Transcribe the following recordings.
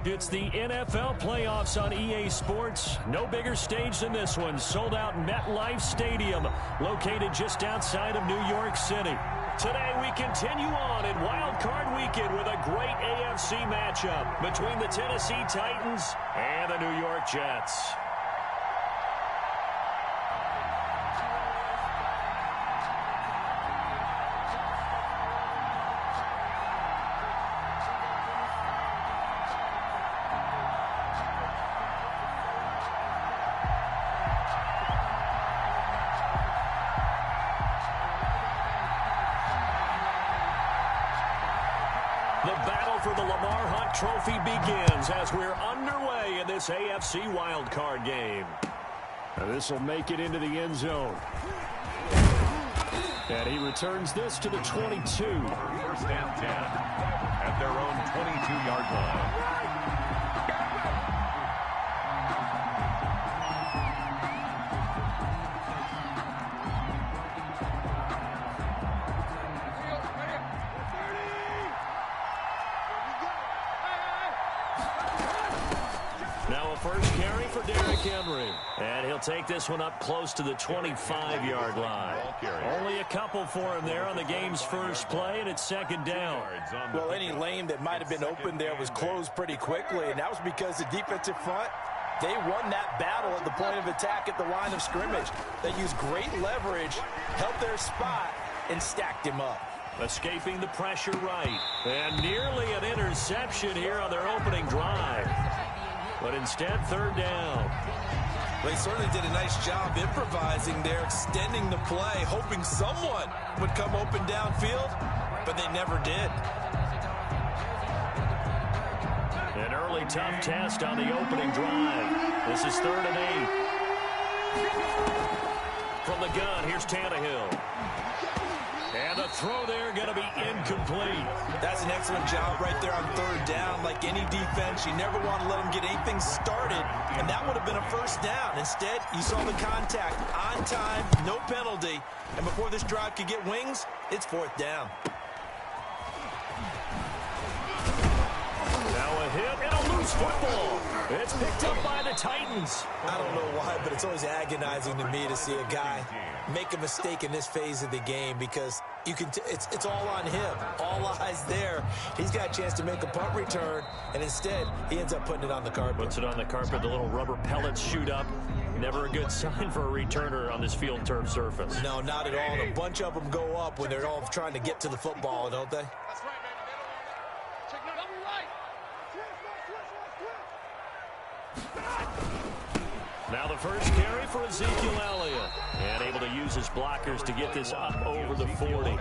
It's the NFL playoffs on EA Sports. No bigger stage than this one. Sold out MetLife Stadium, located just outside of New York City. Today we continue on in Wild Card Weekend with a great AFC matchup between the Tennessee Titans and the New York Jets. The battle for the Lamar Hunt Trophy begins as we're underway in this AFC wildcard game. This will make it into the end zone. And he returns this to the 22. First and 10 at their own 22-yard line. First carry for Derrick Henry. And he'll take this one up close to the 25-yard line. Only a couple for him there on the game's first play, and it's second down. Well, any lane that might have been open there was closed pretty quickly, and that was because the defensive front, they won that battle at the point of attack at the line of scrimmage. They used great leverage, held their spot, and stacked him up. Escaping the pressure right. And nearly an interception here on their opening drive. But instead, third down. They certainly did a nice job improvising there, extending the play, hoping someone would come open downfield, but they never did. An early tough test on the opening drive. This is 3rd and 8. From the gun, here's Tannehill. And the throw there going to be incomplete. That's an excellent job right there on third down. Like any defense, you never want to let them get anything started, and that would have been a first down. Instead, you saw the contact on time, no penalty, and before this drive could get wings, it's 4th down. Now a hit and a loose football. It's picked up by the Titans. I don't know why, but it's always agonizing to me to see a guy make a mistake in this phase of the game, because you can it's all on him. All eyes there. He's got a chance to make a punt return, and instead he ends up putting it on the carpet. Puts it on the carpet. The little rubber pellets shoot up. Never a good sign for a returner on this field turf surface. No, not at all. And a bunch of them go up when they're all trying to get to the football, don't they? Now the first carry for Ezekiel Elliott. And able to use his blockers to get this up over the 40.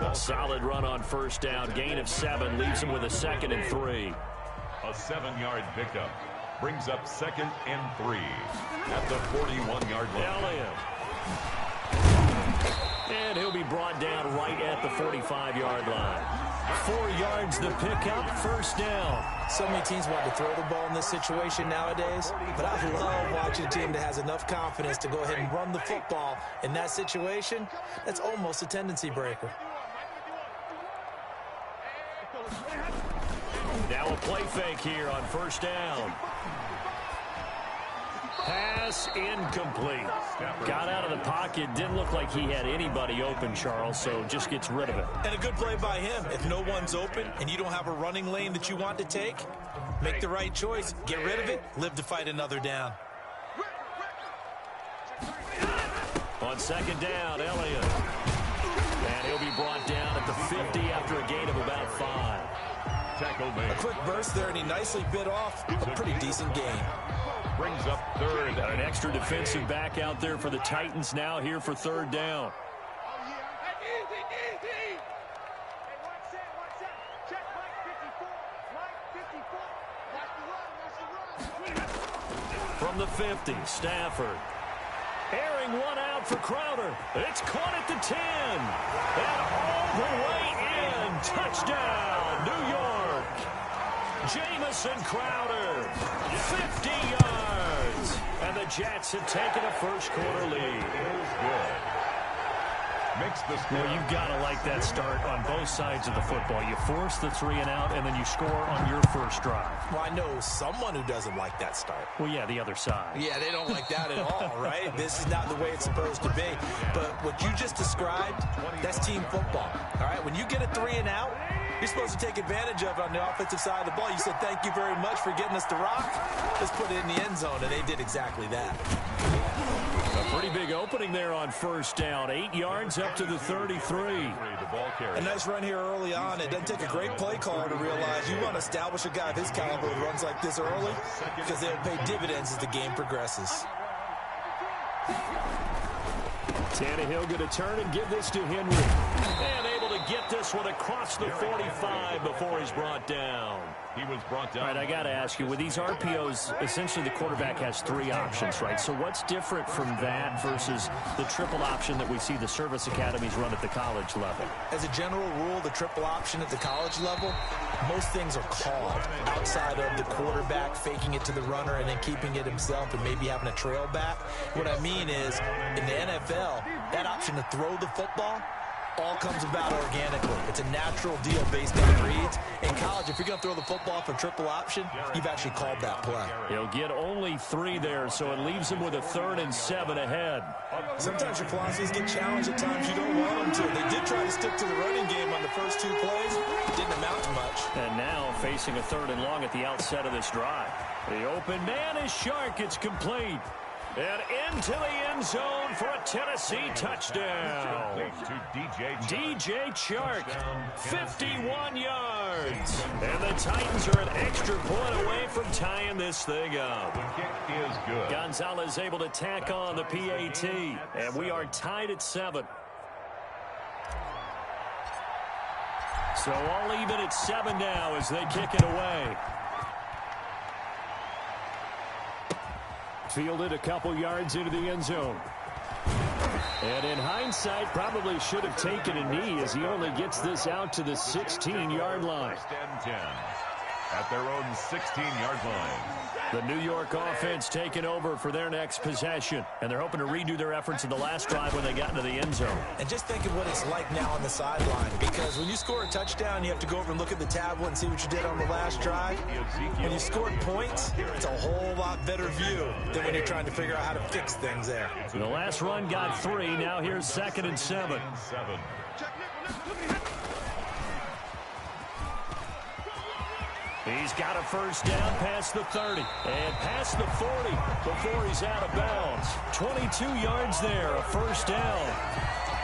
A solid run on first down. Gain of 7 leaves him with a 2nd and 3. A 7-yard pickup brings up 2nd and 3 at the 41-yard line. Elliott. And he'll be brought down right at the 45-yard line. 4 yards the pickup, first down. So many teams want to throw the ball in this situation nowadays, but I love watching a team that has enough confidence to go ahead and run the football in that situation. That's almost a tendency breaker. Now a play fake here on first down. Pass incomplete. Got out of the pocket. Didn't look like he had anybody open, Charles, so just gets rid of it. And a good play by him. If no one's open and you don't have a running lane that you want to take, make the right choice. Get rid of it. Live to fight another down. On second down, Elliott. And he'll be brought down at the 50 after a gain of about 5. A quick burst there, and he nicely bit off a pretty decent gain. Brings up 3rd. Got an extra defensive back out there for the Titans now here for 3rd down. From the 50, Stafford. Airing one out for Crowder. It's caught at the 10. And all the way in. Touchdown, New York. Jamison Crowder. 50 yards. And the Jets have taken a first quarter lead. makes the score. Well, you've got to like that start on both sides of the football. You force the 3 and out, and then you score on your first drive. Well, I know someone who doesn't like that start. Well, yeah, the other side. Yeah, they don't like that at all, right? This is not the way it's supposed to be. But what you just described, that's team football. All right, when you get a 3 and out, you're supposed to take advantage of it on the offensive side of the ball. You said, thank you very much for getting us the rock. Let's put it in the end zone, and they did exactly that. A pretty big opening there on first down. 8 yards up to the 33. A nice run here early on. It doesn't take a great play caller to realize you want to establish a guy of his caliber who runs like this early because they'll pay dividends as the game progresses. Tannehill going to turn and give this to Henry. And able to get this one across the 45 before he's brought down. He was brought down. All right, I got to ask you, with these RPOs, essentially the quarterback has 3 options, right? So what's different from that versus the triple option that we see the service academies run at the college level? As a general rule, the triple option at the college level, most things are called outside of the quarterback faking it to the runner and then keeping it himself and maybe having a trail back. What I mean is, in the NFL, that option to throw the football all comes about organically. It's a natural deal based on reads. In college, if you're going to throw the football for triple option, you've actually called that play. He'll get only 3 there, so it leaves him with a 3rd and 7 ahead. Sometimes your philosophies get challenged at times you don't want them to. They did try to stick to the running game on the first 2 plays. Didn't amount to much. And now facing a 3rd and long at the outset of this drive. The open man is Shark. It's complete. And into the end zone for a Tennessee touchdown. To DJ Chark, 51 yards. And the Titans are an extra point away from tying this thing up. The kick is good. Gonzalez able to tack on the PAT. And we are tied at 7. So all even at 7 now as they kick it away. Fielded a couple yards into the end zone. And in hindsight, probably should have taken a knee as he only gets this out to the 16-yard line. First and 10 at their own 16-yard line. The New York offense taking over for their next possession. And they're hoping to redo their efforts in the last drive when they got into the end zone. And just think of what it's like now on the sideline. Because when you score a touchdown, you have to go over and look at the tablet and see what you did on the last drive. When you scored points, it's a whole lot better view than when you're trying to figure out how to fix things there. The last run got 3. Now here's 2nd and 7. He's got a first down past the 30 and past the 40 before he's out of bounds. 22 yards there, a first down.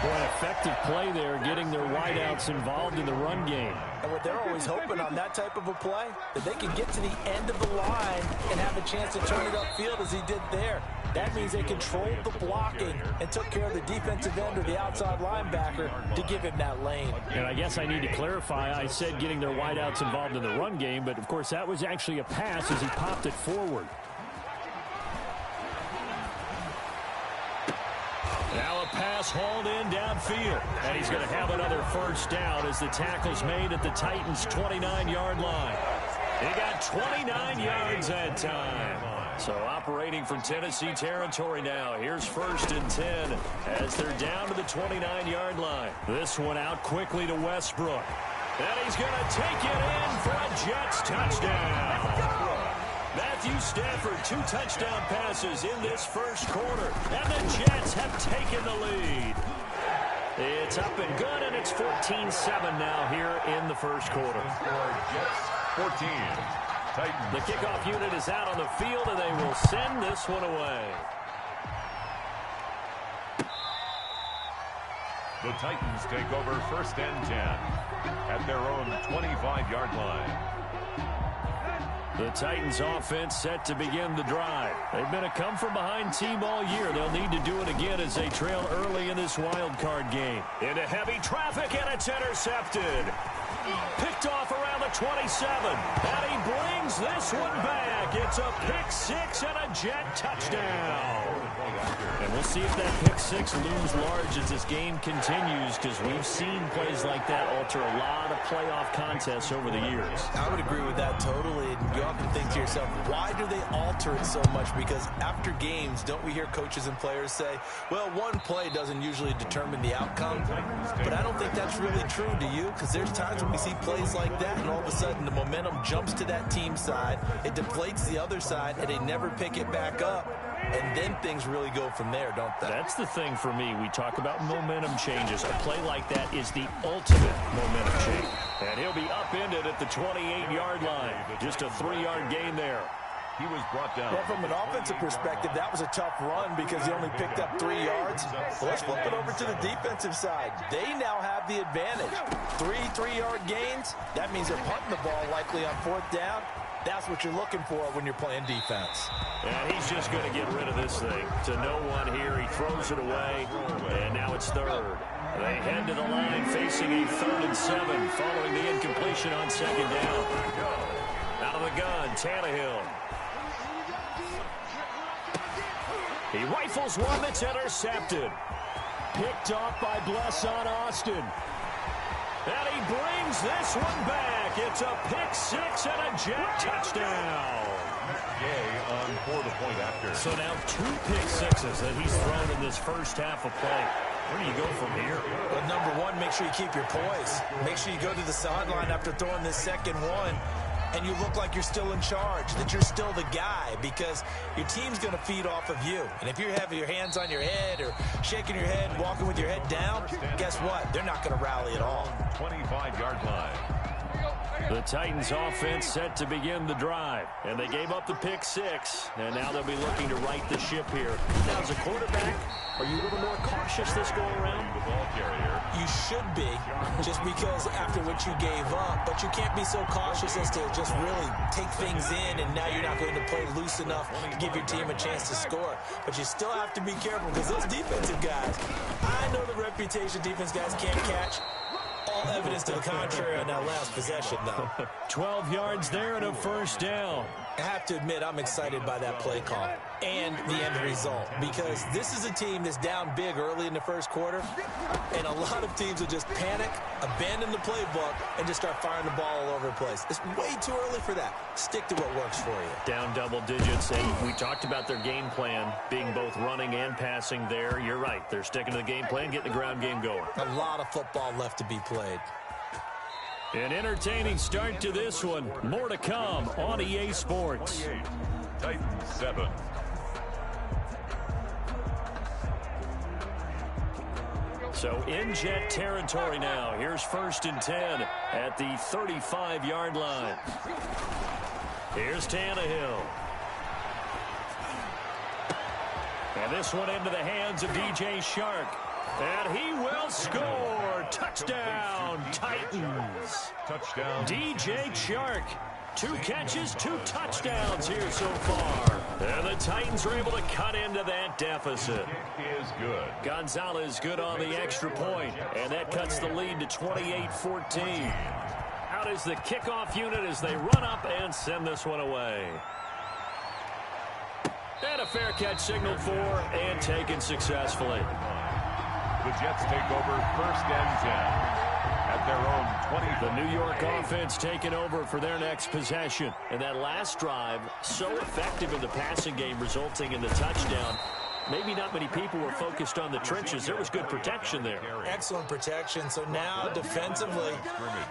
Boy, an effective play there, getting their wideouts involved in the run game. And what they're always hoping on that type of a play, that they can get to the end of the line and have a chance to turn it upfield as he did there. That means they controlled the blocking and took care of the defensive end or the outside linebacker to give him that lane. And I guess I need to clarify, I said getting their wideouts involved in the run game, but of course that was actually a pass as he popped it forward. Now a pass hauled in downfield. And he's going to have another first down as the tackle's made at the Titans' 29-yard line. He got 29 yards that time. So operating from Tennessee territory now. Here's 1st and 10 as they're down to the 29-yard line. This one out quickly to Westbrook. And he's going to take it in for a Jets touchdown. Matthew Stafford, 2 touchdown passes in this first quarter. And the Jets have taken the lead. It's up and good, and it's 14-7 now here in the first quarter. Jets 14. Titans. The kickoff unit is out on the field, and they will send this one away. The Titans take over 1st and 10 at their own 25-yard line. The Titans offense set to begin the drive. They've been a come-from-behind team all year. They'll need to do it again as they trail early in this wild card game. Into heavy traffic, and it's intercepted. Picked off around the 27. And he brings this one back. It's a pick 6 and a Jet touchdown. And we'll see if that pick six looms large as this game continues, because we've seen plays like that alter a lot of playoff contests over the years. I would agree with that totally. And you often think to yourself, why do they alter it so much? Because after games, don't we hear coaches and players say, well, one play doesn't usually determine the outcome. But I don't think that's really true, do you? Because there's times when we see plays like that, and all of a sudden the momentum jumps to that team side, it deflates the other side, and they never pick it back up. And then things really go from there, don't they? That's the thing for me. We talk about momentum changes. A play like that is the ultimate momentum change. And he'll be upended at the 28-yard line. Just a 3-yard gain there. He was brought down. Well, from an offensive perspective, that was a tough run because he only picked up 3 yards. Well, let's flip it over to the defensive side. They now have the advantage. 3-3-yard gains. That means they're punting the ball likely on 4th down. That's what you're looking for when you're playing defense. And he's just going to get rid of this thing. To no one here, he throws it away, and now it's 3rd. They head to the line facing a 3rd and 7 following the incompletion on 2nd down. Out of the gun, Tannehill. He rifles one that's intercepted. Picked off by Blesson Austin. And he brings this one back. It's a pick six and a jet touchdown. Gay on for the point after. So now 2 pick sixes that he's thrown in this first half of play. Where do you go from here? Well, number one, make sure you keep your poise. Make sure you go to the sideline after throwing this second one, and you look like you're still in charge, that you're still the guy, because your team's going to feed off of you. And if you're having your hands on your head or shaking your head, walking with your head down, guess what? They're not going to rally at all. 25-yard line. The Titans offense set to begin the drive, and they gave up the pick six, and now they'll be looking to right the ship here. Now, as a quarterback, are you a little more cautious this go around? The ball carrier. You should be, just because after what you gave up, but you can't be so cautious as to just really take things in, and now you're not going to play loose enough to give your team a chance to score. But you still have to be careful, because those defensive guys, I know the reputation defense guys can't catch. All evidence to the contrary on that last possession, though. 12 yards there and a first down. I have to admit, I'm excited by that play call and the end result, because this is a team that's down big early in the first quarter, and a lot of teams will just panic, abandon the playbook, and just start firing the ball all over the place. It's way too early for that. Stick to what works for you. Down double digits, and we talked about their game plan being both running and passing there. You're right. They're sticking to the game plan, getting the ground game going. A lot of football left to be played. An entertaining start to this one. More to come on EA Sports. Titans 7. So in Jet territory now. Here's 1st and 10 at the 35-yard line. Here's Tannehill. And this one into the hands of DJ Chark. And he will score. Touchdown, Titans. Touchdown. DJ Chark. 2 catches, 2 touchdowns here so far. And the Titans are able to cut into that deficit. Is good. Gonzalez good on the extra point, and that cuts the lead to 28-14. Out is the kickoff unit as they run up and send this one away. And a fair catch signaled for and taken successfully. The Jets take over 1st and 10 at their own 20. The New York offense taking over for their next possession. And that last drive, so effective in the passing game, resulting in the touchdown. Maybe not many people were focused on the trenches. There was good protection there. Excellent protection. So now defensively,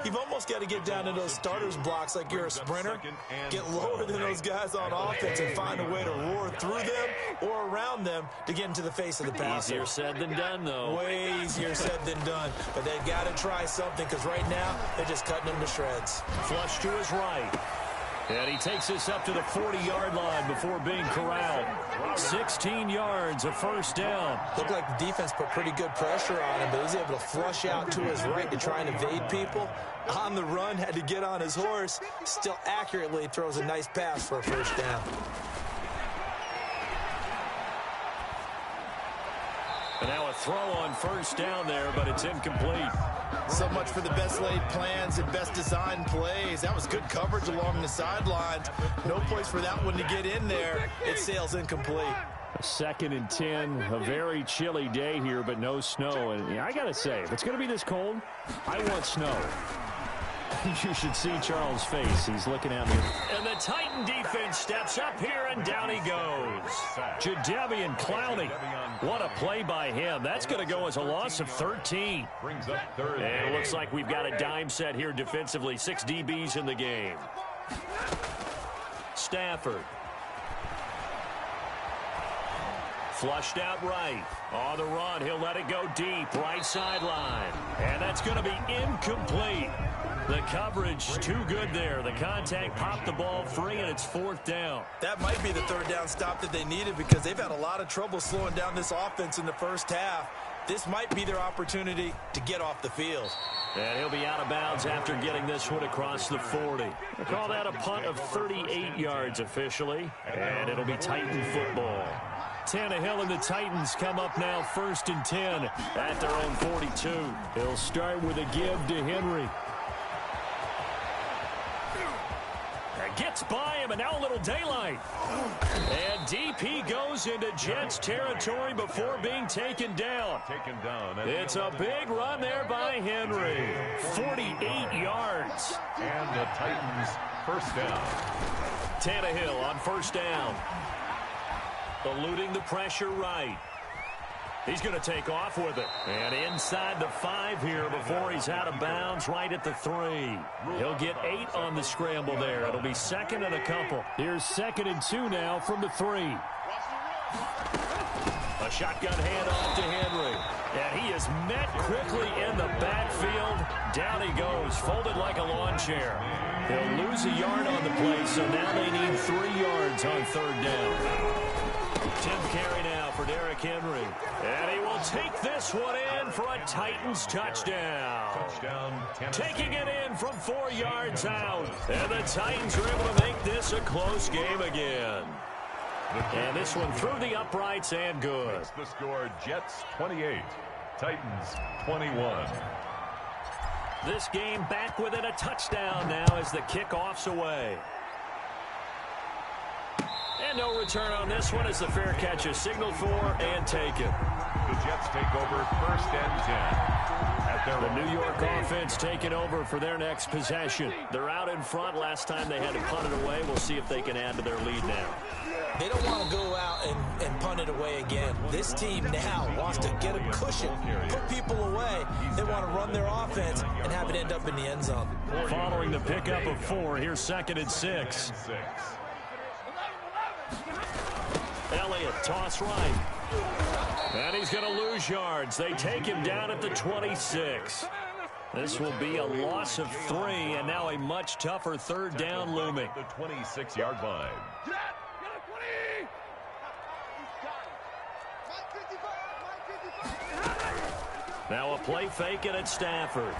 you've almost got to get down to those starters blocks like you're a sprinter. Get lower than those guys on offense and find a way to roar through them or around them to get into the face of the passer. Easier said than done, though. Way easier said than done. But they've got to try something, because right now they're just cutting them to shreds. Flush to his right. And he takes this up to the 40-yard line before being corralled. 16 yards, a first down. Looked like the defense put pretty good pressure on him, but he was able to flush out to his right to try and evade people. On the run, had to get on his horse. Still accurately throws a nice pass for a first down. And now a throw on first down there, but it's incomplete. So much for the best laid plans and best designed plays. That was good coverage along the sidelines. No place for that one to get in there. It sails incomplete. 2nd and 10, a very chilly day here, but no snow. And I got to say, if it's going to be this cold, I want snow. You should see Charles' face. He's looking at me. And the Titan defense steps up here, and down he goes. Jadeveon Clowney. What a play by him. That's going to go as a loss of 13. Brings up 3rd. And it looks like we've got a dime set here defensively. 6 DBs in the game. Stafford. Flushed out right. On the run, he'll let it go deep. Right sideline. And that's going to be incomplete. The coverage too good there. The contact popped the ball free, and it's 4th down. That might be the 3rd down stop that they needed because they've had a lot of trouble slowing down this offense in the first half. This might be their opportunity to get off the field. And he'll be out of bounds after getting this one across the 40. We'll call that a punt of 38 yards officially, and it'll be Titan football. Tannehill and the Titans come up now 1st and 10 at their own 42. He'll start with a give to Henry. Gets by him, and now a little daylight. And DP goes into Jets territory before being taken down. It's a big run there by Henry. 48 yards. And the Titans 1st down. Tannehill on 1st down. Eluding the pressure right. He's going to take off with it. And inside the 5 here before he's out of bounds right at the 3. He'll get 8 on the scramble there. It'll be 2nd and a couple. Here's 2nd and 2 now from the 3. A shotgun handoff to Henry. And he is met quickly in the backfield. Down he goes, folded like a lawn chair. He'll lose a yard on the play, so now they need 3 yards on 3rd down. 10th carry now for Derrick Henry. And he will take this one in for a Titans touchdown. Taking it in from 4 yards out. And the Titans are able to make this a close game again. And this one through the uprights and good. That's the score, Jets 28, Titans 21. This game back within a touchdown now as the kickoff's away. And no return on this one as the fair catch is signaled for and taken. The Jets take over 1st and 10. The New York offense taking over for their next possession. They're out in front. Last time they had to punt it away. We'll see if they can add to their lead now. They don't want to go out and punt it away again. This team now wants to get a cushion, put people away. They want to run their offense and have it end up in the end zone. Following the pickup of 4, here's 2nd and 6. Elliott, toss right. And he's going to lose yards. They take him down at the 26. This will be a loss of 3, and now a much tougher 3rd down looming. The 26-yard line. Now a play fake and it's Stafford.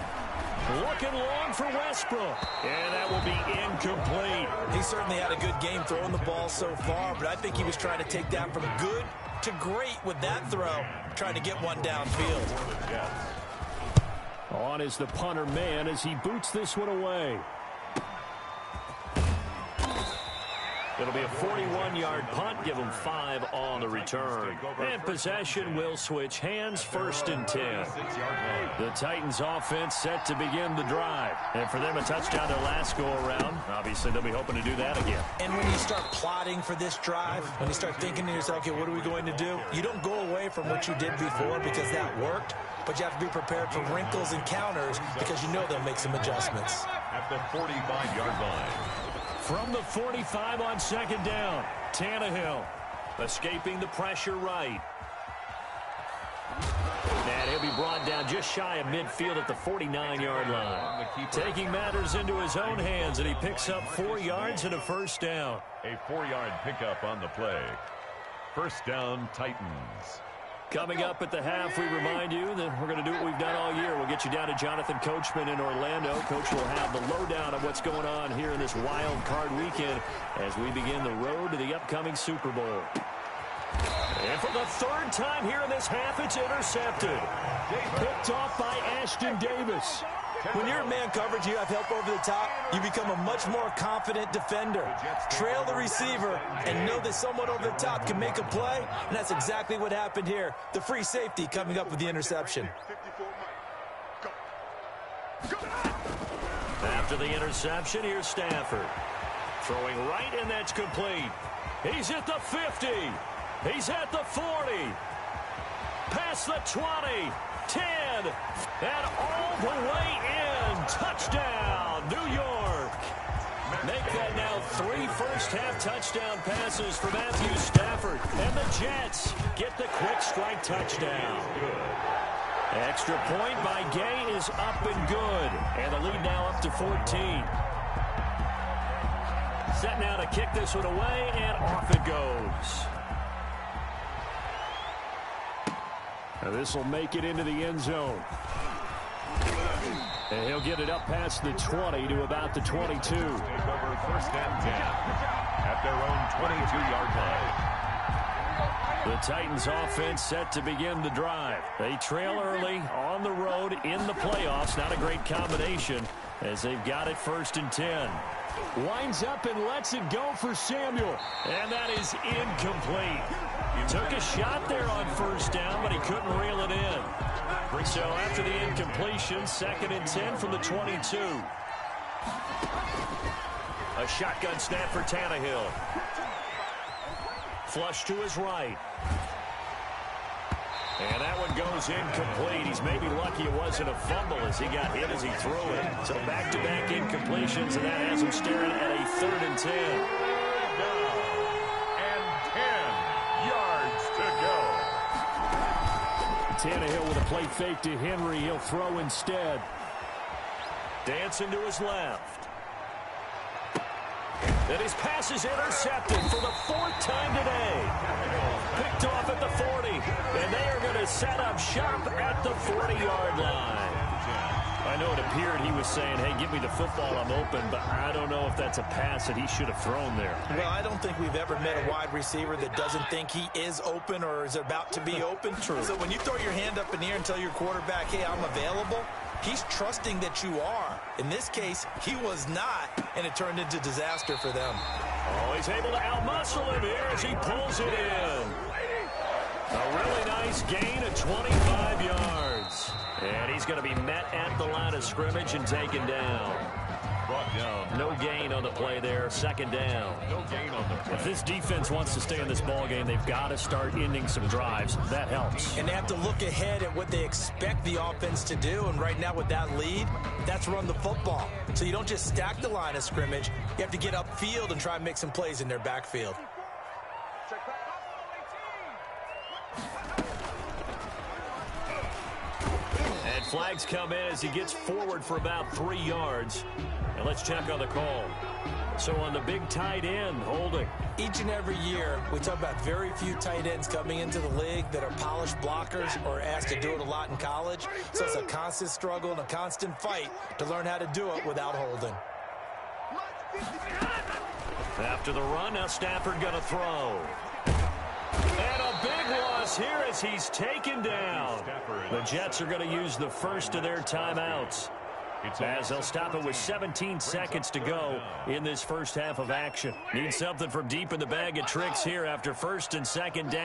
Looking long for Westbrook. And that will be incomplete. He certainly had a good game throwing the ball so far, but I think he was trying to take that from good to great with that throw, trying to get one downfield. On is the punter man as he boots this one away. It'll be a 41-yard punt. Give them 5 on the return. And possession will switch hands. 1st and 10. The Titans offense set to begin the drive. And for them, a touchdown their last go-around. Obviously, they'll be hoping to do that again. And when you start plotting for this drive, when you start thinking to yourself, okay, what are we going to do? You don't go away from what you did before because that worked. But you have to be prepared for wrinkles and counters because you know they'll make some adjustments. At the 45-yard line. From the 45 on 2nd down, Tannehill escaping the pressure right. And he'll be brought down just shy of midfield at the 49-yard line. Taking matters into his own hands, and he picks up 4 yards and a 1st down. A 4-yard pickup on the play. 1st down, Titans. Coming up at the half, we remind you that we're going to do what we've done all year. We'll get you down to Jonathan Coachman in Orlando. Coach will have the lowdown of what's going on here in this wild card weekend as we begin the road to the upcoming Super Bowl. And for the 3rd time here in this half, it's intercepted. Picked off by Ashton Davis. When you're in man coverage, you have help over the top, you become a much more confident defender. Trail the receiver and know that someone over the top can make a play, and that's exactly what happened here. The free safety coming up with the interception. After the interception, here's Stafford. Throwing right, and that's complete. He's at the 50. He's at the 40. Past the 20. 10. And all the way in. Touchdown, New York. Make that now 3 first-half touchdown passes for Matthew Stafford. And the Jets get the quick strike touchdown. Extra point by Gay is up and good. And the lead now up to 14. Set now to kick this one away, and off it goes. This will make it into the end zone. And he'll get it up past the 20 to about the 22. Take over first and 10 at their own 22-yard line. The Titans offense set to begin the drive. They trail early on the road in the playoffs. Not a great combination as they've got it 1st and 10. Winds up and lets it go for Samuel. And that is incomplete. Took a shot there on 1st down, but he couldn't reel it in. So after the incompletion, 2nd and 10 from the 22. A shotgun snap for Tannehill. Flush to his right. And that one goes incomplete. He's maybe lucky it wasn't a fumble as he got hit as he threw it. So back-to-back incompletions, and that has him staring at a 3rd and 10. And 10 yards to go. Tannehill with a play fake to Henry. He'll throw instead. Dancing to his left. And his pass is intercepted for the 4th time today. Picked off at the 40. And they are going to set up shop at the 40-yard line. I know it appeared he was saying, hey, give me the football, I'm open, but I don't know if that's a pass that he should have thrown there. Well, I don't think we've ever met a wide receiver that doesn't think he is open or is about to be open. True. So when you throw your hand up in the air and tell your quarterback, hey, I'm available, he's trusting that you are. In this case, he was not, and it turned into disaster for them. Oh, he's able to outmuscle him here as he pulls it in. A really nice gain of 25 yards. And he's going to be met at the line of scrimmage and taken down. Brought down. No gain on the play there. 2nd down. No gain on the play. If this defense wants to stay in this ball game, they've got to start ending some drives. That helps. And they have to look ahead at what they expect the offense to do. And right now with that lead, that's run the football. So you don't just stack the line of scrimmage. You have to get upfield and try and make some plays in their backfield. And flags come in as he gets forward for about 3 yards. And let's check on the call. So on the big tight end, holding. Each and every year, we talk about very few tight ends coming into the league that are polished blockers or asked to do it a lot in college. So it's a constant struggle and a constant fight to learn how to do it without holding. After the run, now Stafford going to throw. And a big loss here as he's taken down. The Jets are going to use the first of their timeouts, as they'll stop it with 17 seconds to go in this first half of action. Need something from deep in the bag of tricks here after 1st and 2nd down.